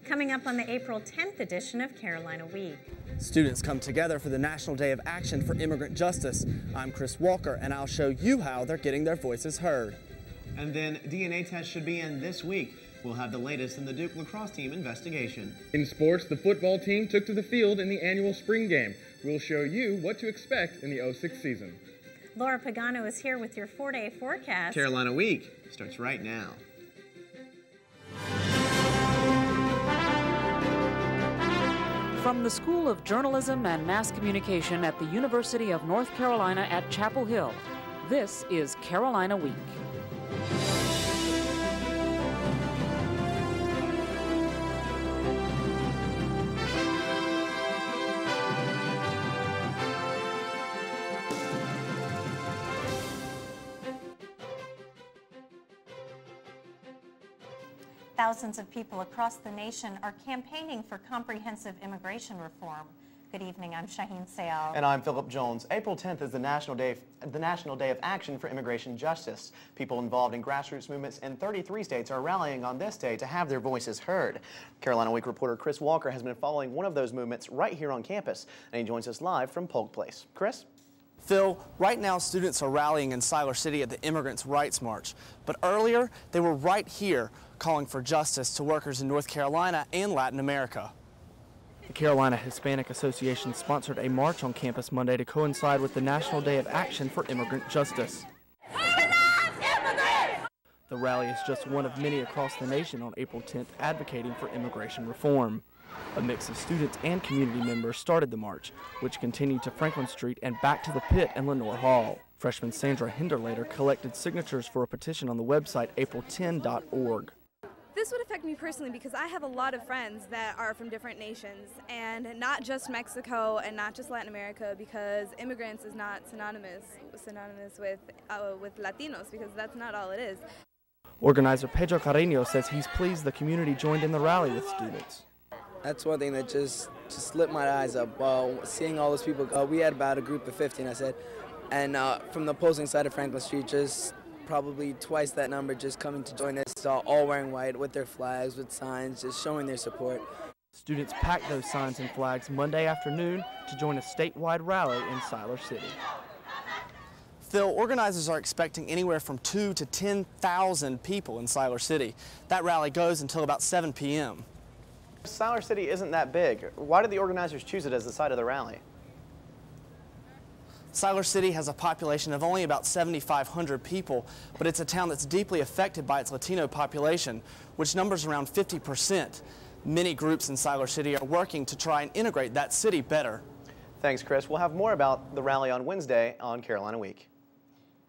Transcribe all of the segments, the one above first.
Coming up on the April 10th edition of Carolina Week. Students come together for the National Day of Action for Immigrant Justice. I'm Chris Walker, and I'll show you how they're getting their voices heard. And then DNA tests should be in this week. We'll have the latest in the Duke lacrosse team investigation. In sports, the football team took to the field in the annual spring game. We'll show you what to expect in the 06 season. Laura Pagano is here with your 4-day forecast. Carolina Week starts right now. From the School of Journalism and Mass Communication at the University of North Carolina at Chapel Hill, this is Carolina Week. Thousands of people across the nation are campaigning for comprehensive immigration reform. Good evening, I'm Shaheen Sayal. And I'm Philip Jones. April 10th is the National Day of Action for Immigration Justice. People involved in grassroots movements in 33 states are rallying on this day to have their voices heard. Carolina Week reporter Chris Walker has been following one of those movements right here on campus, and he joins us live from Polk Place. Chris? Phil, right now students are rallying in Siler City at the Immigrants' Rights March, but earlier they were right here calling for justice to workers in North Carolina and Latin America. The Carolina Hispanic Association sponsored a march on campus Monday to coincide with the National Day of Action for Immigrant Justice. The rally is just one of many across the nation on April 10th advocating for immigration reform. A mix of students and community members started the march, which continued to Franklin Street and back to the pit and Lenore Hall. Freshman Sandra Hinderlater collected signatures for a petition on the website april10.org. This would affect me personally because I have a lot of friends that are from different nations, and not just Mexico and not just Latin America, because immigrants is not synonymous with Latinos, because that's not all it is. Organizer Pedro Carreño says he's pleased the community joined in the rally with students. That's one thing that just lit my eyes up. Seeing all those people, we had about a group of 15, I said, and from the opposing side of Franklin Street, just probably twice that number just coming to join us, all wearing white with their flags, with signs, just showing their support. Students packed those signs and flags Monday afternoon to join a statewide rally in Siler City. Phil, organizers are expecting anywhere from 2,000 to 10,000 people in Siler City. That rally goes until about 7 p.m. Siler City isn't that big. Why did the organizers choose it as the site of the rally? Siler City has a population of only about 7,500 people, but it's a town that's deeply affected by its Latino population, which numbers around 50%. Many groups in Siler City are working to try and integrate that city better. Thanks, Chris. We'll have more about the rally on Wednesday on Carolina Week.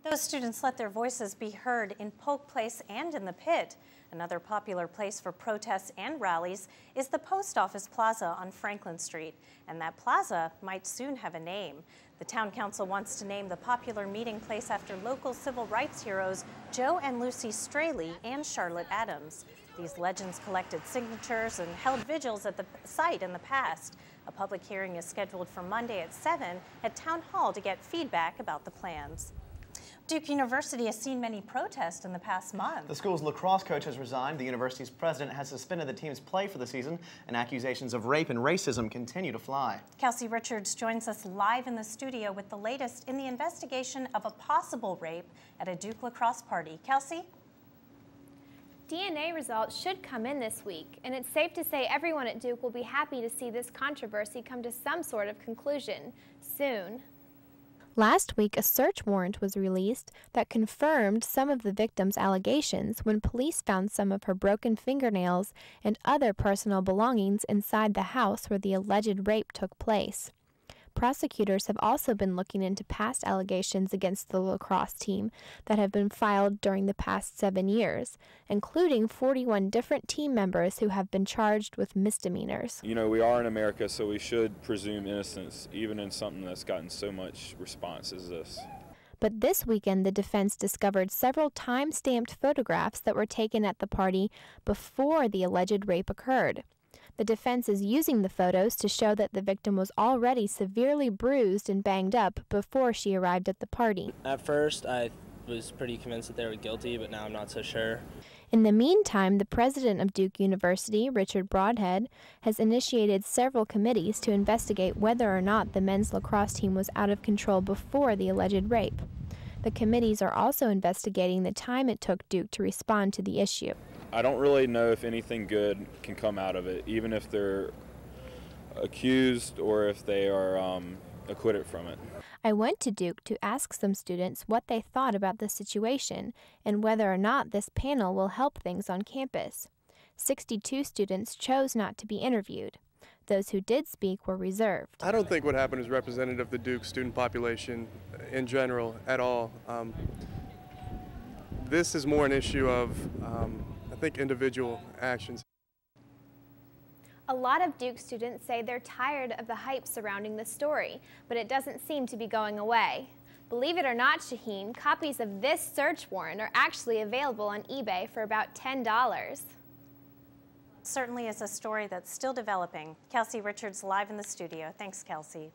Those students let their voices be heard in Polk Place and in the pit. Another popular place for protests and rallies is the Post Office Plaza on Franklin Street, and that plaza might soon have a name. The Town Council wants to name the popular meeting place after local civil rights heroes Joe and Lucy Straley and Charlotte Adams. These legends collected signatures and held vigils at the site in the past. A public hearing is scheduled for Monday at 7 at Town Hall to get feedback about the plans. Duke University has seen many protests in the past month. The school's lacrosse coach has resigned. The university's president has suspended the team's play for the season, and accusations of rape and racism continue to fly. Kelsey Richards joins us live in the studio with the latest in the investigation of a possible rape at a Duke lacrosse party. Kelsey? DNA results should come in this week, and it's safe to say everyone at Duke will be happy to see this controversy come to some sort of conclusion soon. Last week, a search warrant was released that confirmed some of the victim's allegations when police found some of her broken fingernails and other personal belongings inside the house where the alleged rape took place. Prosecutors have also been looking into past allegations against the lacrosse team that have been filed during the past 7 years, including 41 different team members who have been charged with misdemeanors. You know, we are in America, so we should presume innocence, even in something that's gotten so much response as this. But this weekend, the defense discovered several time-stamped photographs that were taken at the party before the alleged rape occurred. The defense is using the photos to show that the victim was already severely bruised and banged up before she arrived at the party. At first, I was pretty convinced that they were guilty, but now I'm not so sure. In the meantime, the president of Duke University, Richard Broadhead, has initiated several committees to investigate whether or not the men's lacrosse team was out of control before the alleged rape. The committees are also investigating the time it took Duke to respond to the issue. I don't really know if anything good can come out of it, even if they're accused or if they are acquitted from it. I went to Duke to ask some students what they thought about the situation and whether or not this panel will help things on campus. 62 students chose not to be interviewed. Those who did speak were reserved. I don't think what happened is representative of the Duke student population in general at all. This is more an issue of, I think, individual actions. A lot of Duke students say they're tired of the hype surrounding the story, but it doesn't seem to be going away. Believe it or not, Shaheen, copies of this search warrant are actually available on eBay for about $10. Certainly is a story that's still developing. Kelsey Richards live in the studio. Thanks, Kelsey.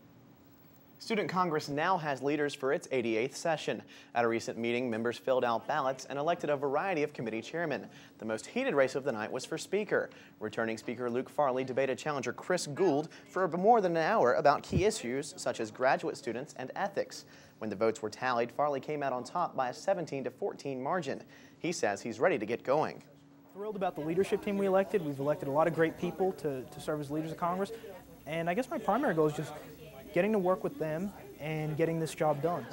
Student Congress now has leaders for its 88th session. At a recent meeting, members filled out ballots and elected a variety of committee chairmen. The most heated race of the night was for Speaker. Returning Speaker Luke Farley debated challenger Chris Gould for more than an hour about key issues such as graduate students and ethics. When the votes were tallied, Farley came out on top by a 17-14 margin. He says he's ready to get going. Thrilled about the leadership team we elected. We've elected a lot of great people to serve as leaders of Congress. And I guess my primary goal is just getting to work with them and getting this job done.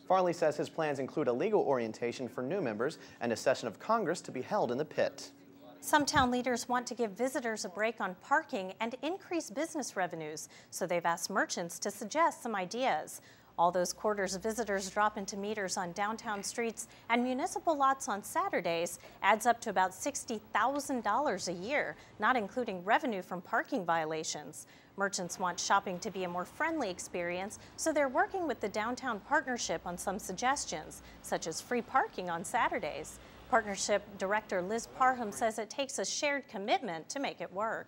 Farley says his plans include a legal orientation for new members and a session of Congress to be held in the pit. Some town leaders want to give visitors a break on parking and increase business revenues, so they've asked merchants to suggest some ideas. All those quarters visitors drop into meters on downtown streets and municipal lots on Saturdays adds up to about $60,000 a year, not including revenue from parking violations. Merchants want shopping to be a more friendly experience, so they're working with the Downtown Partnership on some suggestions, such as free parking on Saturdays. Partnership Director Liz Parham says it takes a shared commitment to make it work.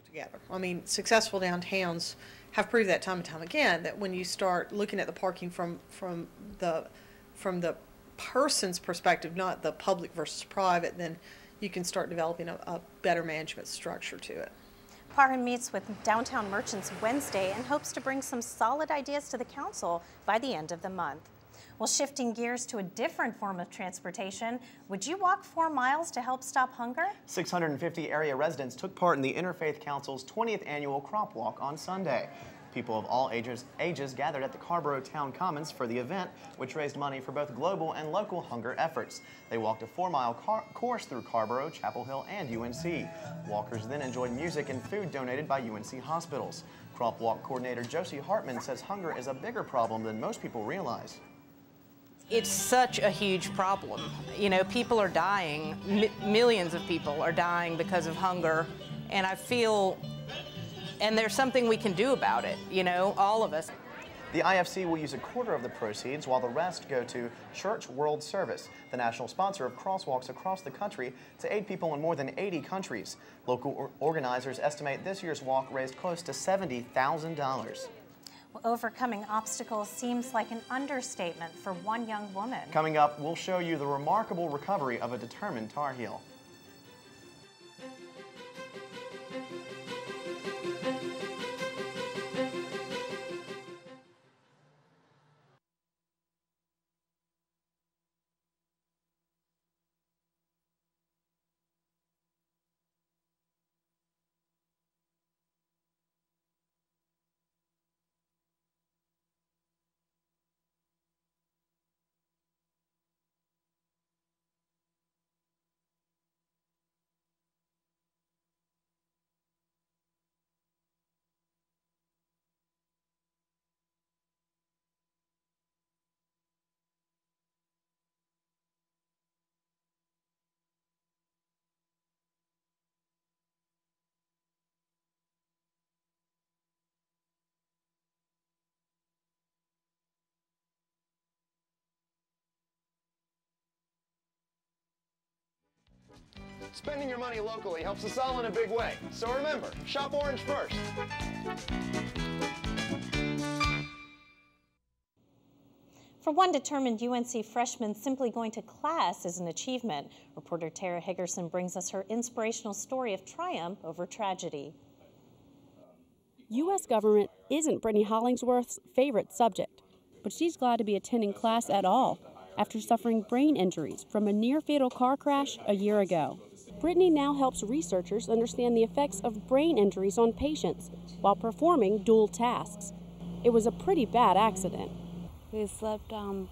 Together. I mean, successful downtowns have proved that time and time again, that when you start looking at the parking from the person's perspective, not the public versus private, then you can start developing a better management structure to it. Parham meets with downtown merchants Wednesday and hopes to bring some solid ideas to the council by the end of the month. Well, shifting gears to a different form of transportation, would you walk 4 miles to help stop hunger? 650 area residents took part in the Interfaith Council's 20th annual crop walk on Sunday. People of all ages gathered at the Carrboro Town Commons for the event, which raised money for both global and local hunger efforts. They walked a 4-mile course through Carrboro, Chapel Hill, and UNC. Walkers then enjoyed music and food donated by UNC hospitals. Crop Walk coordinator Josie Hartman says hunger is a bigger problem than most people realize. It's such a huge problem. You know, people are dying. Millions of people are dying because of hunger, and I feel and there's something we can do about it, you know, all of us. The IFC will use a quarter of the proceeds while the rest go to Church World Service, the national sponsor of crosswalks across the country to aid people in more than 80 countries. Local organizers estimate this year's walk raised close to $70,000. Well, overcoming obstacles seems like an understatement for one young woman. Coming up, we'll show you the remarkable recovery of a determined Tar Heel. Spending your money locally helps us all in a big way. So remember, shop orange first. For one determined UNC freshman, simply going to class is an achievement. Reporter Tara Higgerson brings us her inspirational story of triumph over tragedy. U.S. government isn't Brittany Hollingsworth's favorite subject, but she's glad to be attending class at all after suffering brain injuries from a near-fatal car crash a year ago. Brittany now helps researchers understand the effects of brain injuries on patients while performing dual tasks. It was a pretty bad accident. We slept on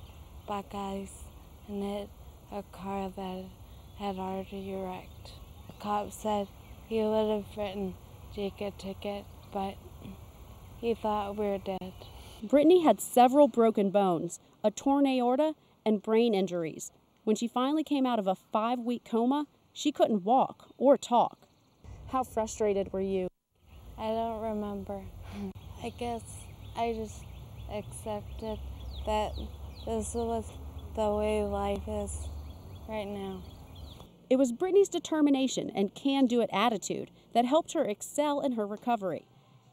black ice and hit a car that had already wrecked. The cop said he would have written Jake a ticket, but he thought we were dead. Brittany had several broken bones, a torn aorta, and brain injuries. When she finally came out of a 5-week coma, she couldn't walk or talk. How frustrated were you? I don't remember. I guess I just accepted that this was the way life is right now. It was Brittany's determination and can-do-it attitude that helped her excel in her recovery.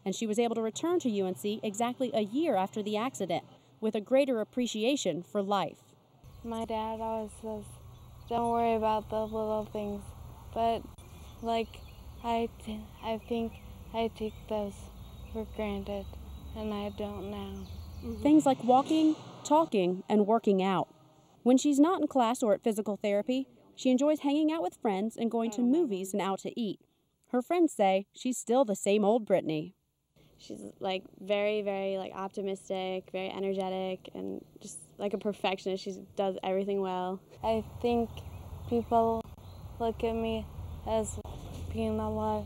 And she was able to return to UNC exactly a year after the accident with a greater appreciation for life. My dad always says, don't worry about the little things, but I think I take those for granted, and I don't now. Things like walking, talking, and working out. When she's not in class or at physical therapy, she enjoys hanging out with friends and going to movies and out to eat. Her friends say she's still the same old Brittany. She's very, very optimistic, very energetic, and just like a perfectionist. She does everything well. I think people look at me as being a lot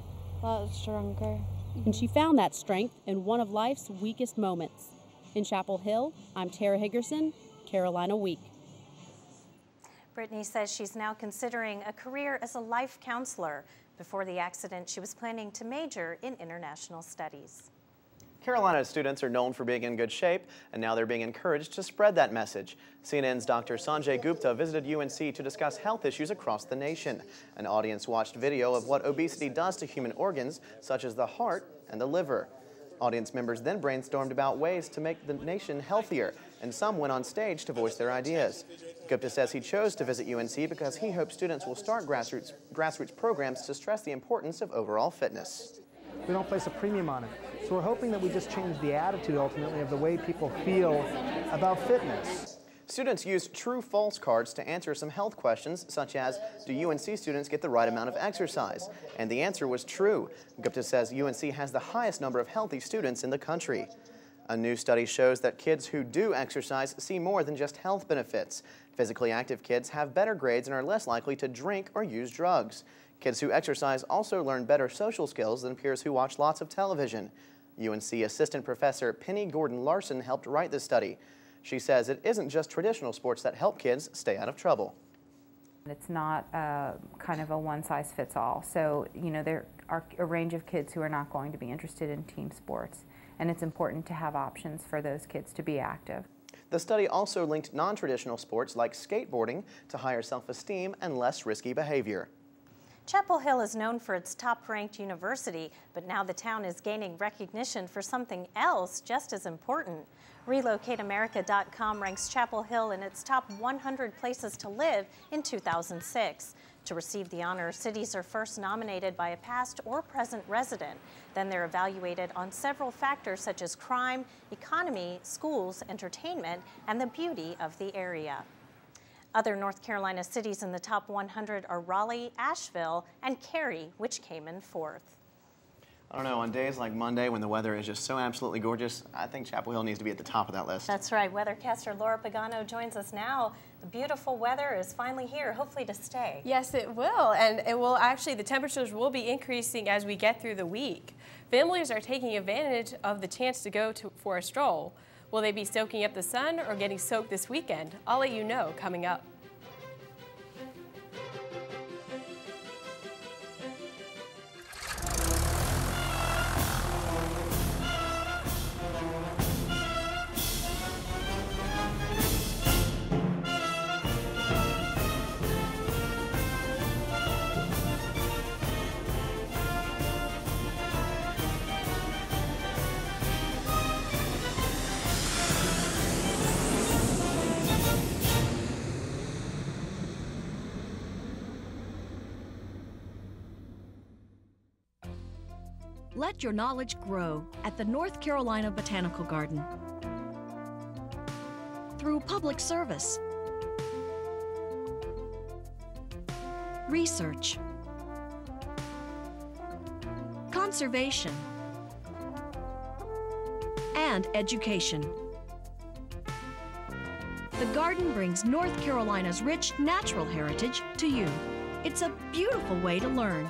stronger. And she found that strength in one of life's weakest moments. In Chapel Hill, I'm Tara Higgerson, Carolina Week. Brittany says she's now considering a career as a life counselor. Before the accident, she was planning to major in international studies. Carolina students are known for being in good shape, and now they're being encouraged to spread that message. CNN's Dr. Sanjay Gupta visited UNC to discuss health issues across the nation. An audience watched video of what obesity does to human organs, such as the heart and the liver. Audience members then brainstormed about ways to make the nation healthier, and some went on stage to voice their ideas. Gupta says he chose to visit UNC because he hopes students will start grassroots programs to stress the importance of overall fitness. We don't place a premium on it. So we're hoping that we just change the attitude ultimately of the way people feel about fitness. Students used true-false cards to answer some health questions, such as, do UNC students get the right amount of exercise? And the answer was true. Gupta says UNC has the highest number of healthy students in the country. A new study shows that kids who do exercise see more than just health benefits. Physically active kids have better grades and are less likely to drink or use drugs. Kids who exercise also learn better social skills than peers who watch lots of television. UNC Assistant Professor Penny Gordon-Larson helped write this study. She says it isn't just traditional sports that help kids stay out of trouble. It's not kind of a one-size-fits-all. So, there are a range of kids who are not going to be interested in team sports, and it's important to have options for those kids to be active. The study also linked non-traditional sports like skateboarding to higher self-esteem and less risky behavior. Chapel Hill is known for its top-ranked university, but now the town is gaining recognition for something else just as important. RelocateAmerica.com ranks Chapel Hill in its top 100 places to live in 2006. To receive the honor, cities are first nominated by a past or present resident. Then they're evaluated on several factors such as crime, economy, schools, entertainment, and the beauty of the area. Other North Carolina cities in the top 100 are Raleigh, Asheville, and Cary, which came in fourth. I don't know, on days like Monday when the weather is just so absolutely gorgeous, I think Chapel Hill needs to be at the top of that list. That's right. Weathercaster Laura Pagano joins us now. The beautiful weather is finally here, hopefully to stay. Yes, it will. And it will actually, the temperatures will be increasing as we get through the week. Families are taking advantage of the chance to go for a stroll. Will they be soaking up the sun or getting soaked this weekend? I'll let you know coming up. Let your knowledge grow at the North Carolina Botanical Garden. Through public service, research, conservation, and education. The garden brings North Carolina's rich natural heritage to you. It's a beautiful way to learn.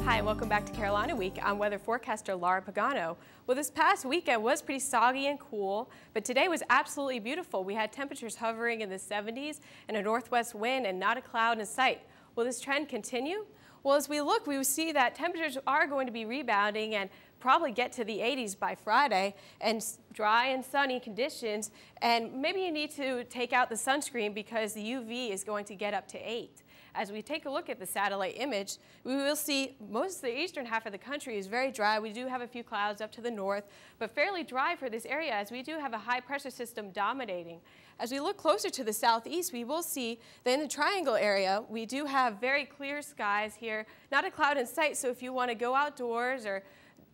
Hi, welcome back to Carolina Week. I'm weather forecaster Laura Pagano. Well, this past weekend was pretty soggy and cool, but today was absolutely beautiful. We had temperatures hovering in the 70s and a northwest wind and not a cloud in sight. Will this trend continue? Well, as we look, we will see that temperatures are going to be rebounding and probably get to the 80s by Friday, and dry and sunny conditions. And maybe you need to take out the sunscreen because the UV is going to get up to 8. As we take a look at the satellite image, we will see most of the eastern half of the country is very dry. We do have a few clouds up to the north, but fairly dry for this area as we do have a high pressure system dominating. As we look closer to the southeast, we will see that in the triangle area, we do have very clear skies here, not a cloud in sight. So if you want to go outdoors or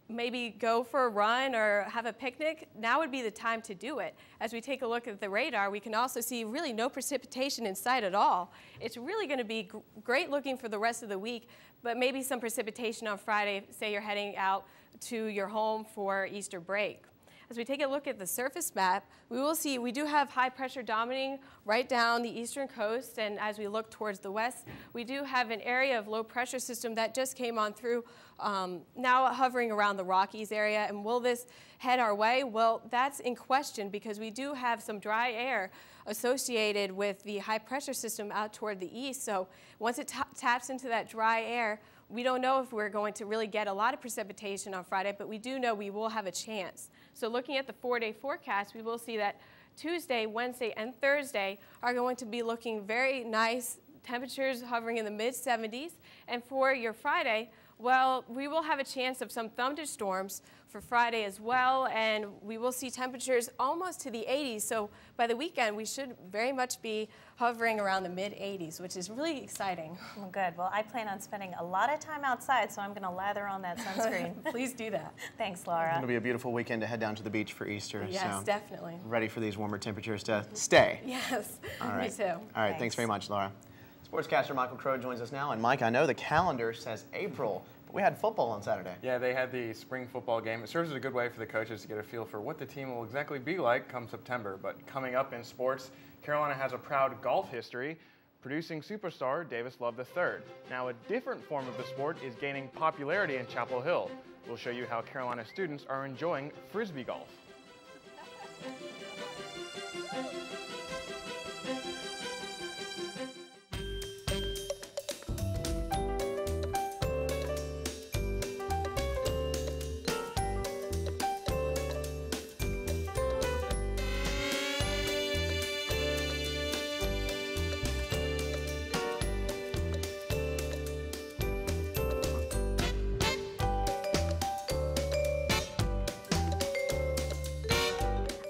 maybe go for a run or have a picnic, now would be the time to do it. As we take a look at the radar, we can also see really no precipitation in sight at all. It's really going to be great looking for the rest of the week, but maybe some precipitation on Friday, say you're heading out to your home for Easter break. As we take a look at the surface map, we will see we do have high pressure dominating right down the eastern coast, and as we look towards the west, we do have an area of low pressure system that just came on through, now hovering around the Rockies area. And will this head our way? Well, that's in question because we do have some dry air associated with the high pressure system out toward the east. So once it taps into that dry air, we don't know if we're going to really get a lot of precipitation on Friday, but we do know we will have a chance. So looking at the 4-day forecast, we will see that Tuesday, Wednesday, and Thursday are going to be looking very nice, temperatures hovering in the mid-70s. And for your Friday, well, we will have a chance of some thunderstorms for Friday as well, and we will see temperatures almost to the 80s. So by the weekend, we should very much be hovering around the mid-80s, which is really exciting. Well, good. Well, I plan on spending a lot of time outside, so I'm going to lather on that sunscreen. Please do that. Thanks, Laura. It's going to be a beautiful weekend to head down to the beach for Easter. Yes, so definitely. Ready for these warmer temperatures to stay. Yes, All right. Me too. All right, thanks very much, Laura. Sportscaster Michael Crow joins us now. And Mike, I know the calendar says April, but we had football on Saturday. Yeah, they had the spring football game. It serves as a good way for the coaches to get a feel for what the team will exactly be like come September. But coming up in sports, Carolina has a proud golf history, producing superstar Davis Love III. Now, a different form of the sport is gaining popularity in Chapel Hill. We'll show you how Carolina students are enjoying Frisbee golf.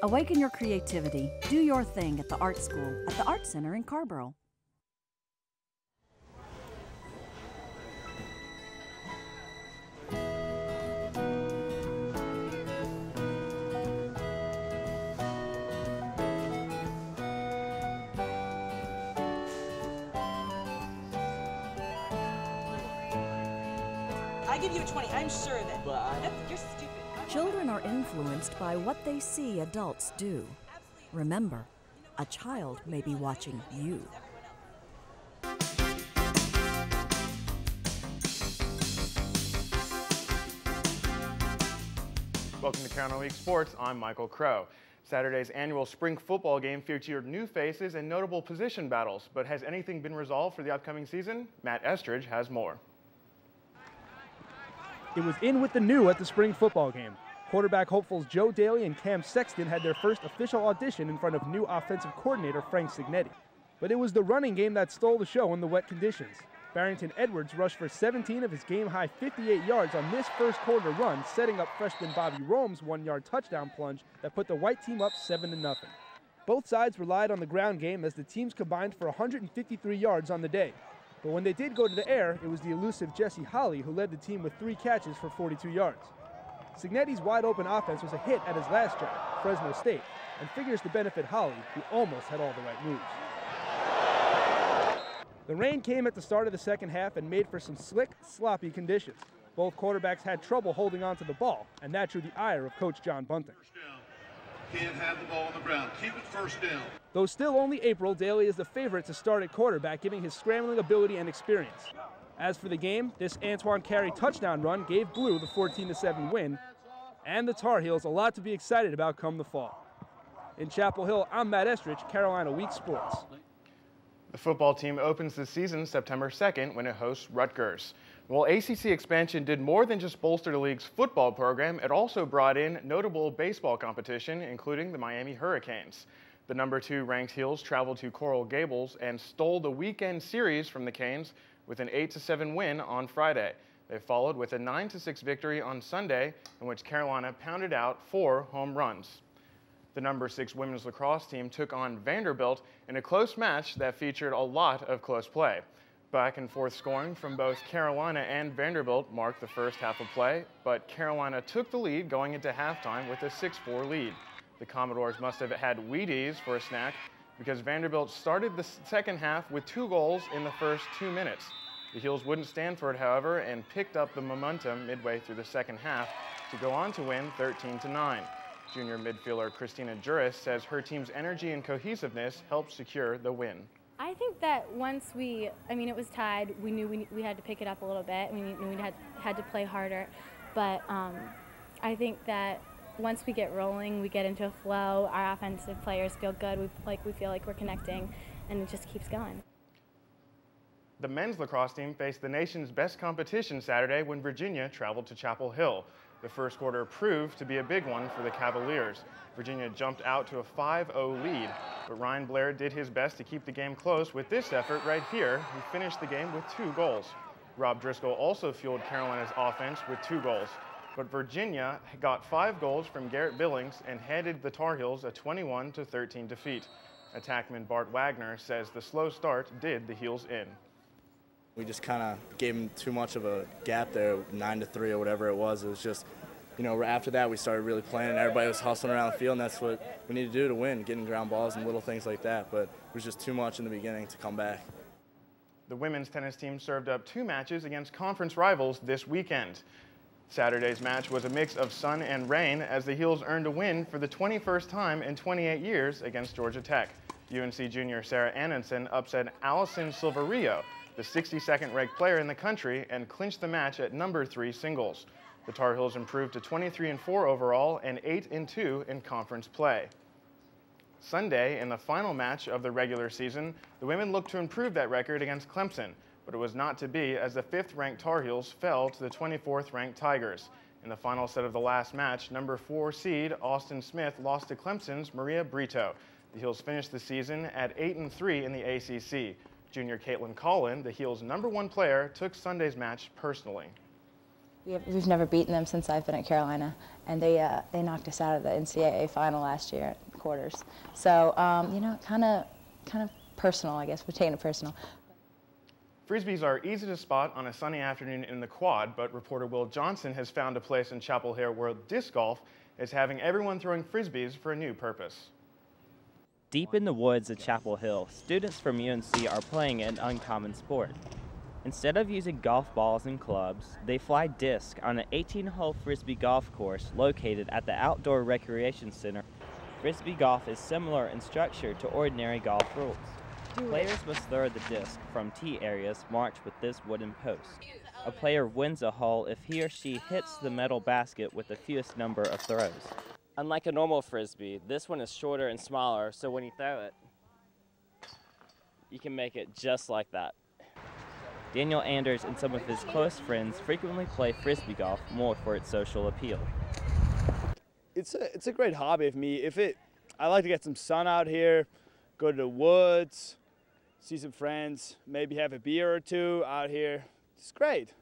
Awaken your creativity. Do your thing at the Art School at the Art Center in Carborough. I give you a 20. I'm sure of it. Nope, you're stupid. Children are influenced by what they see adults do. Remember, a child may be watching you. Welcome to Carolina Week Sports. I'm Michael Crow. Saturday's annual spring football game featured new faces and notable position battles. But has anything been resolved for the upcoming season? Matt Estridge has more. It was in with the new at the spring football game. Quarterback hopefuls Joe Daly and Cam Sexton had their first official audition in front of new offensive coordinator Frank Signetti. But it was the running game that stole the show in the wet conditions. Barrington Edwards rushed for 17 of his game-high 58 yards on this first quarter run, setting up freshman Bobby Rome's 1-yard touchdown plunge that put the white team up 7-0. Both sides relied on the ground game as the teams combined for 153 yards on the day. But when they did go to the air, it was the elusive Jesse Holly who led the team with 3 catches for 42 yards. Signetti's wide-open offense was a hit at his last job, Fresno State, and figures to benefit Holly, who almost had all the right moves. The rain came at the start of the second half and made for some slick, sloppy conditions. Both quarterbacks had trouble holding on to the ball, and that drew the ire of Coach John Bunting. Can't have the ball on the ground. Keep it first down. Though still only April, Daly is the favorite to start at quarterback, giving his scrambling ability and experience. As for the game, this Antoine Carey touchdown run gave Blue the 14-7 win, and the Tar Heels a lot to be excited about come the fall. In Chapel Hill, I'm Matt Estridge, Carolina Week Sports. The football team opens the season September 2nd when it hosts Rutgers. While ACC expansion did more than just bolster the league's football program, it also brought in notable baseball competition, including the Miami Hurricanes. The number 2 ranked Heels traveled to Coral Gables and stole the weekend series from the Canes with an 8-7 win on Friday. They followed with a 9-6 victory on Sunday, in which Carolina pounded out 4 home runs. The number 6 women's lacrosse team took on Vanderbilt in a close match that featured a lot of close play. Back and forth scoring from both Carolina and Vanderbilt marked the first half of play, but Carolina took the lead going into halftime with a 6-4 lead. The Commodores must have had Wheaties for a snack because Vanderbilt started the second half with 2 goals in the first 2 minutes. The Heels wouldn't stand for it, however, and picked up the momentum midway through the second half to go on to win 13-9. Junior midfielder Christina Juris says her team's energy and cohesiveness helped secure the win. I think that once it was tied, we knew we had to pick it up a little bit. We knew we had to play harder. But I think that once we get rolling, we get into a flow, our offensive players feel good, we feel like we're connecting, and it just keeps going. The men's lacrosse team faced the nation's best competition Saturday when Virginia traveled to Chapel Hill. The first quarter proved to be a big one for the Cavaliers. Virginia jumped out to a 5-0 lead, but Ryan Blair did his best to keep the game close with this effort right here. He finished the game with 2 goals. Rob Driscoll also fueled Carolina's offense with 2 goals, but Virginia got 5 goals from Garrett Billings and handed the Tar Heels a 21-13 defeat. Attackman Bart Wagner says the slow start did the Heels in. We just kind of gave them too much of a gap there, 9-3 or whatever it was. It was just, after that we started really playing and everybody was hustling around the field, and that's what we need to do to win, getting ground balls and little things like that. But it was just too much in the beginning to come back. The women's tennis team served up 2 matches against conference rivals this weekend. Saturday's match was a mix of sun and rain as the Heels earned a win for the 21st time in 28 years against Georgia Tech. UNC junior Sarah Annenson upset Allison Silverio, the 62nd ranked player in the country, and clinched the match at number 3 singles. The Tar Heels improved to 23-4 overall and 8-2 in conference play. Sunday, in the final match of the regular season, the women looked to improve that record against Clemson, but it was not to be as the 5th ranked Tar Heels fell to the 24th ranked Tigers. In the final set of the last match, number 4 seed Austin Smith lost to Clemson's Maria Brito. The Heels finished the season at 8-3 in the ACC. Junior Caitlin Collin, the Heels' number 1 player, took Sunday's match personally. We've never beaten them since I've been at Carolina, and they knocked us out of the NCAA final last year at quarters. So, kind of personal, I guess. We're taking it personal. Frisbees are easy to spot on a sunny afternoon in the quad, but reporter Will Johnson has found a place in Chapel Hill where disc golf is having everyone throwing Frisbees for a new purpose. Deep in the woods at Chapel Hill, students from UNC are playing an uncommon sport. Instead of using golf balls and clubs, they fly disc on an 18-hole Frisbee golf course located at the Outdoor Recreation Center. Frisbee golf is similar in structure to ordinary golf rules. Players must throw the disc from tee areas marked with this wooden post. A player wins a hole if he or she hits the metal basket with the fewest number of throws. Unlike a normal Frisbee, this one is shorter and smaller, so when you throw it, you can make it just like that. Daniel Anders and some of his close friends frequently play Frisbee golf more for its social appeal. It's a great hobby for me. I like to get some sun out here, go to the woods, see some friends, maybe have a beer or 2 out here. It's great.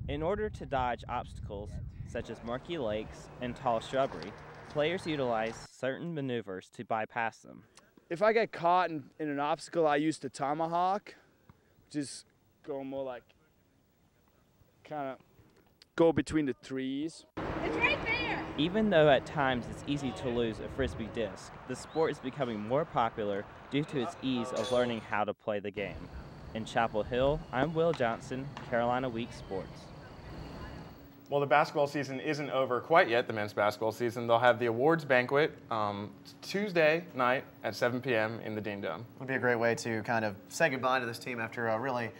In order to dodge obstacles, such as murky lakes and tall shrubbery, players utilize certain maneuvers to bypass them. if I get caught in an obstacle, I use the tomahawk, which is go more like kind of go between the trees. It's right there. Even though at times it's easy to lose a Frisbee disc, the sport is becoming more popular due to its ease of learning how to play the game. In Chapel Hill, I'm Will Johnson, Carolina Week Sports. Well, the basketball season isn't over quite yet, the men's basketball season. They'll have the awards banquet Tuesday night at 7 p.m. in the Dean Dome. It would be a great way to kind of say goodbye to this team after a really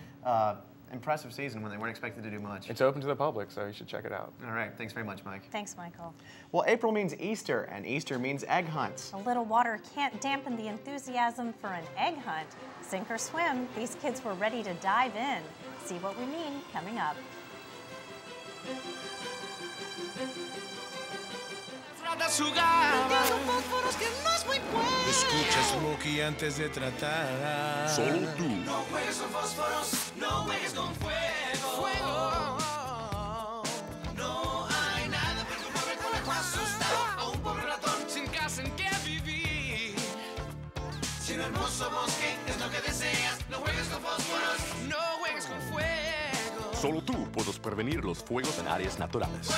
impressive season when they weren't expected to do much. It's open to the public, so you should check it out. All right. Thanks very much, Mike. Thanks, Michael. Well, April means Easter, and Easter means egg hunts. A little water can't dampen the enthusiasm for an egg hunt. Sink or swim, these kids were ready to dive in. See what we mean coming up. Escucha Smokey antes de tratar. Solo tú. No juegues con fósforos, no juegues con fuego. No hay nada perturbable como el asustar a un pobre ratón sin casa en que vivir. Si un hermoso bosque es lo que deseas, no juegues con fósforos, no juegues con fuego. Solo tú puedes prevenir los fuegos en áreas naturales.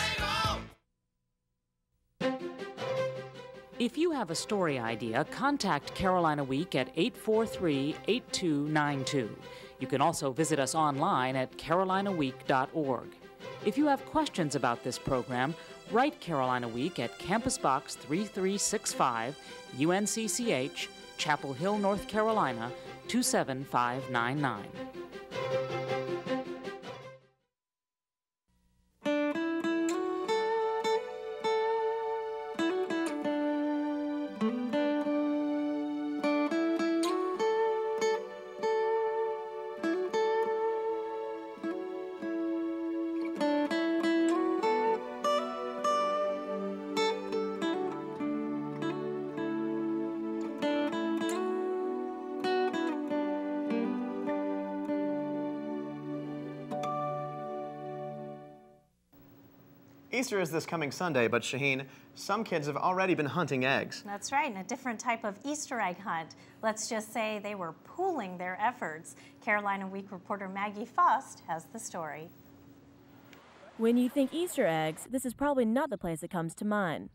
If you have a story idea, contact Carolina Week at 843-8292. You can also visit us online at carolinaweek.org. If you have questions about this program, write Carolina Week at Campus Box 3365, UNCCH, Chapel Hill, North Carolina, 27599. Easter is this coming Sunday, but Shaheen, some kids have already been hunting eggs. That's right, and a different type of Easter egg hunt. Let's just say they were pooling their efforts. Carolina Week reporter Maggie Faust has the story. When you think Easter eggs, this is probably not the place that comes to mind.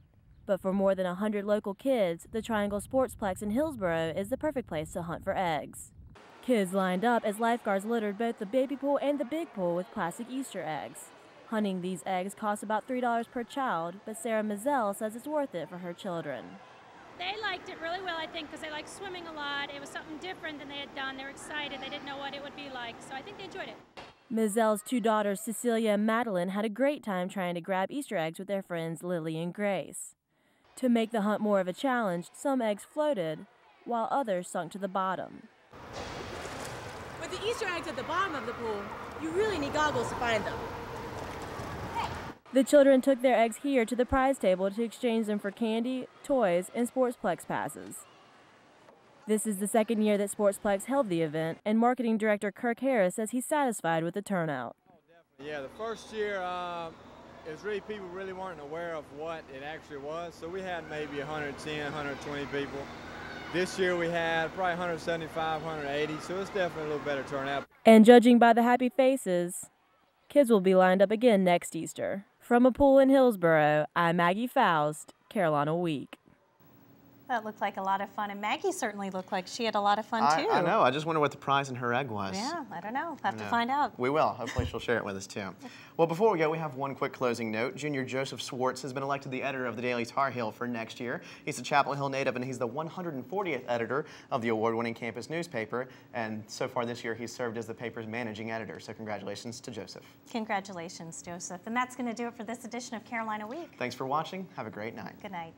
But for more than 100 local kids, the Triangle Sportsplex in Hillsboro is the perfect place to hunt for eggs. Kids lined up as lifeguards littered both the baby pool and the big pool with plastic Easter eggs. Hunting these eggs costs about $3 per child, but Sarah Mazzell says it's worth it for her children. They liked it really well, I think, because they like swimming a lot. It was something different than they had done. They were excited. They didn't know what it would be like, so I think they enjoyed it. Mazzell's two daughters, Cecilia and Madeline, had a great time trying to grab Easter eggs with their friends Lily and Grace. To make the hunt more of a challenge, some eggs floated, while others sunk to the bottom. With the Easter eggs at the bottom of the pool, you really need goggles to find them. The children took their eggs here to the prize table to exchange them for candy, toys, and Sportsplex passes. This is the second year that Sportsplex held the event, and marketing director Kirk Harris says he's satisfied with the turnout. Yeah, the first year, it was really people really weren't aware of what it actually was, so we had maybe 110, 120 people. This year we had probably 175, 180, so it's definitely a little better turnout. And judging by the happy faces, kids will be lined up again next Easter. From a pool in Hillsboro, I'm Maggie Faust, Carolina Week. That looked like a lot of fun, and Maggie certainly looked like she had a lot of fun too. I know. I just wonder what the prize in her egg was. Yeah, I don't know. Have to find out. We will. Hopefully she'll share it with us too. Well, before we go, we have one quick closing note. Junior Joseph Swartz has been elected the editor of the Daily Tar Heel for next year. He's a Chapel Hill native, and he's the 140th editor of the award-winning campus newspaper. And so far this year, he's served as the paper's managing editor. So congratulations to Joseph. Congratulations, Joseph. And that's going to do it for this edition of Carolina Week. Thanks for watching. Have a great night. Good night.